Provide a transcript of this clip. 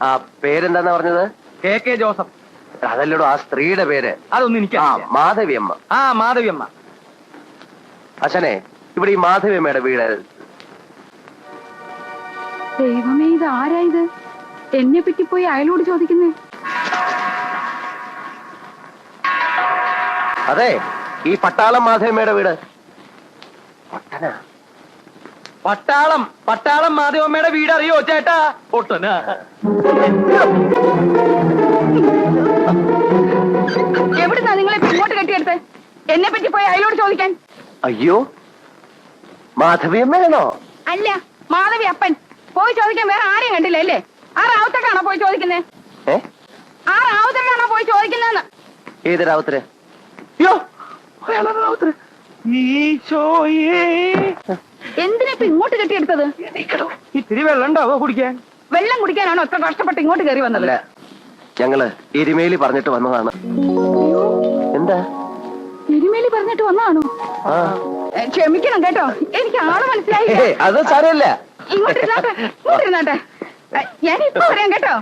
ആ പേരെന്താന്നാ പറഞ്ഞത്? KK Joseph. അതല്ലടോ ആ സ്ത്രീയുടെ പേര്. അതൊന്നും എനിക്ക് മാധവിയമ്മ. മാധവിയമ്മ. അച്ഛനെ, ഇവിടെ ഈ മാധവിയമ്മയുടെ വീട്. ദൈവമേ, ഇത് ആരാ ഇത്? എന്നെ പറ്റി പോയി അയലോട് ചോദിക്കുന്നേ. അതെ, ഈ പട്ടാളം മാധവിയമ്മയുടെ വീട്. പട്ടാളം മാധവിയമ്മയുടെ വീട് അറിയോ ചേട്ടാ? പൊട്ടനാ. എവിടുന്നാ നിങ്ങളെ ഇങ്ങോട്ട് കെട്ടിയെടുത്ത് എന്നെ പറ്റി പോയി അയലോട് ചോദിക്കാൻ? അയ്യോ, മാധവിയമ്മയാണോ? അല്ല, മാധവി അപ്പൻ. പോയി ചോദിക്കാൻ വേറെ ആരെയും കണ്ടില്ല അല്ലേ? ആ റാവുത്തക്കാണോ പോയി ചോദിക്കുന്നേ? ആ റാവുത്തക്കാണോ പോയി ചോദിക്കുന്നതെന്ന്? ഏത് റാവുത്തര്? എന്തിനാ ഇപ്പൊ ഇങ്ങോട്ട് കെട്ടിയെടുത്തത്? ഇത്തിരി വെള്ളം ഉണ്ടാവോ കുടിക്കാൻ? വെള്ളം കുടിക്കാനാണോ ഇത്ര കഷ്ടപ്പെട്ട് ഇങ്ങോട്ട് കയറി വന്നത്? ഞങ്ങള് എരുമേലി പറഞ്ഞിട്ട് വന്നതാണ്. എന്താ എരുമേലി പറഞ്ഞിട്ട് വന്നതാണോ? ക്ഷമിക്കണം കേട്ടോ, എനിക്ക് ആള് മനസ്സിലായി. അത് സാരമില്ല. ഇങ്ങോട്ടിരുന്നാട്ടെ, ഞാനിപ്പോ പറയാം കേട്ടോ.